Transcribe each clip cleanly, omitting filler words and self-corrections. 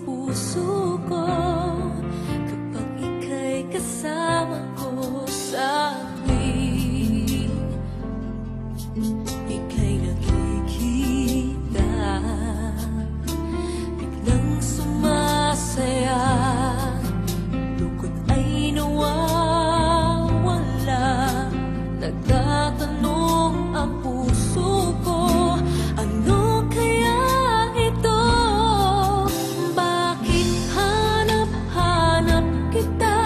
puso ko kapag ika'y kasama ko sa tuwing ika'y nakikita. Biglang sumasaya, lungkot ay nawawala. Nagtatanong ang puso ko, ano kaya ito? Bakit hanap-hanap kita?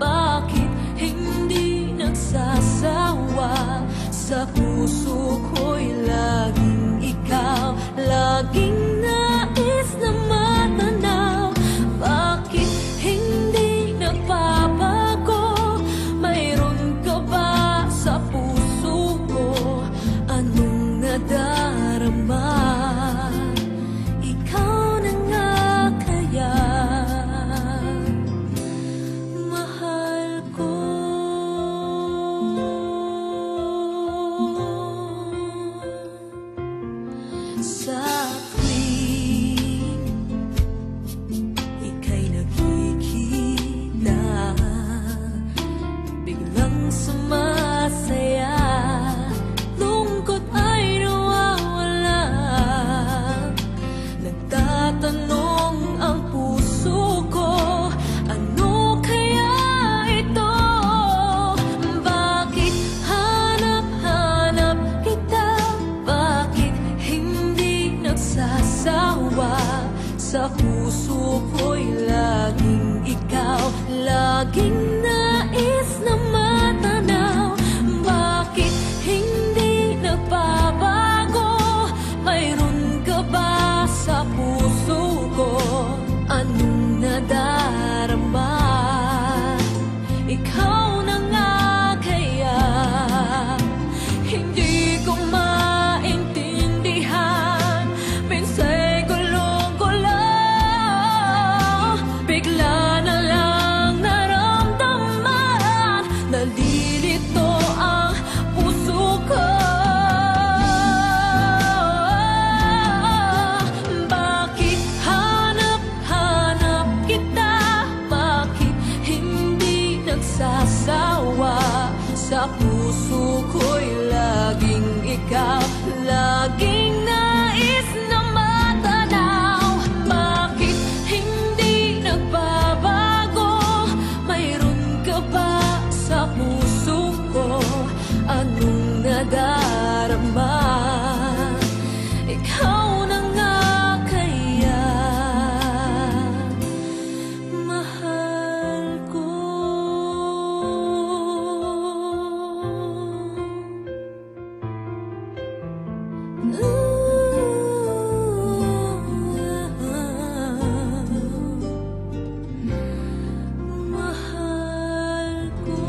Bakit hindi nagsasawa? Sa puso ko'y laging ikaw, laging nais na matanaw. Bakit hindi nagbabago? Mayroon ka ba sa puso ko? Anong nadarama? Ikaw na nga kaya, mahal ko. Sa tuwing ika'y nakikita, biglang sumasaya, lungkot ay nawawala. Nagtatanong ang puso ko, ano kaya ito? Bakit hanap-hanap kita? Bakit hindi nagsasawa? Sa puso ko'y laging ikaw, laging nais na matanaw. Bakit hindi nagbabago? Mayroon ka ba sa puso ko? Anong nadarama? Ikaw na nga kaya, hindi ko maintindihan. Minsa'y gulong-gulo, bigla na lang naramdaman. Nalilito ang puso ko. Bakit hanap-hanap kita? Bakit hindi nagsasawa? Sa puso ko'y laging ikaw, laging nais na matanaw. Bakit hindi nagbabago? Mayroon ka ba sa puso ko? Anong nadarama? Ikaw na nga kaya, mahal ko. Mahal ko.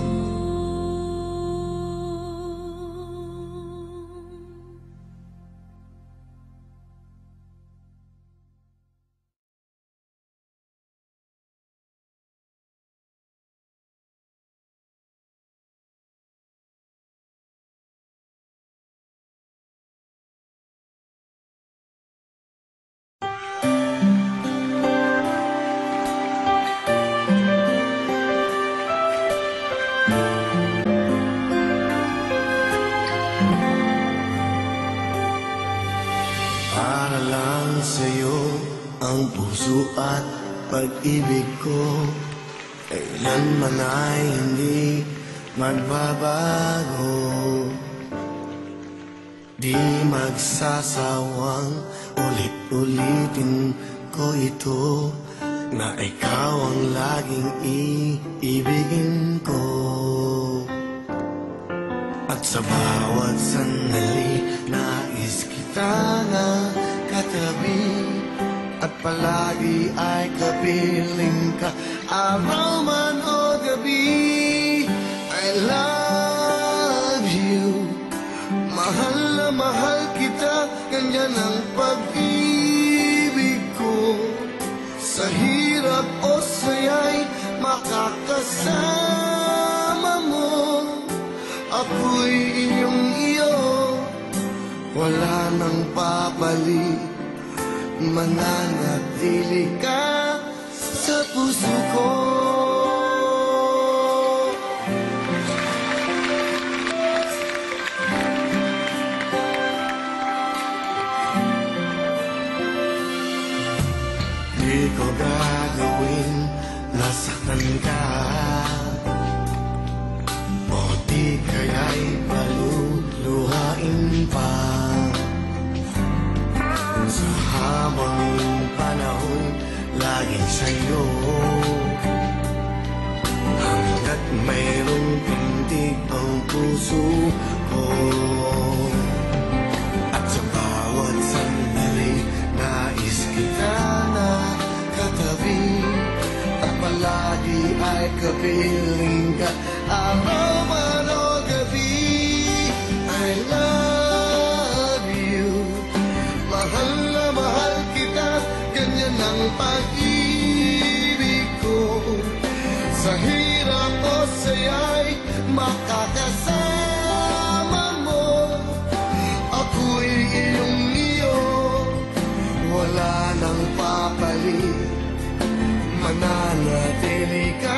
Para lang sa'yo ang puso at pag-ibig ko, kailanman ay hindi magbabago. Di magsasawang ulit-ulitin ko ito, na ikaw ang laging iibigin ko. At sa bawat sandali, nais kita na katabi, at palagi ay kapiling ka, araw man o gabi. I love you, mahal na mahal kita, ganyan ang pag-ibig ko. Sa hirap o saya'y makakasama mo, ako'y iyong iyo, wala nang papalit. Mananatili ka puso ko. Di ko gagawin, nasaktan ka, o di kaya'y paluluhain pa. Sa habang panahon, laging sa'yo, hanggat mayroong pintig ang puso ko. At sa bawat sandali, nais kita na katabi, at palagi ay kapiling ka, araw man o gabi. I love you, mahal na mahal kita, ganyan ang pag-ibig ko. Sa hirap o saya'y makakasama mo, ako'y iyong iyo, wala nang papalit, mananatili ka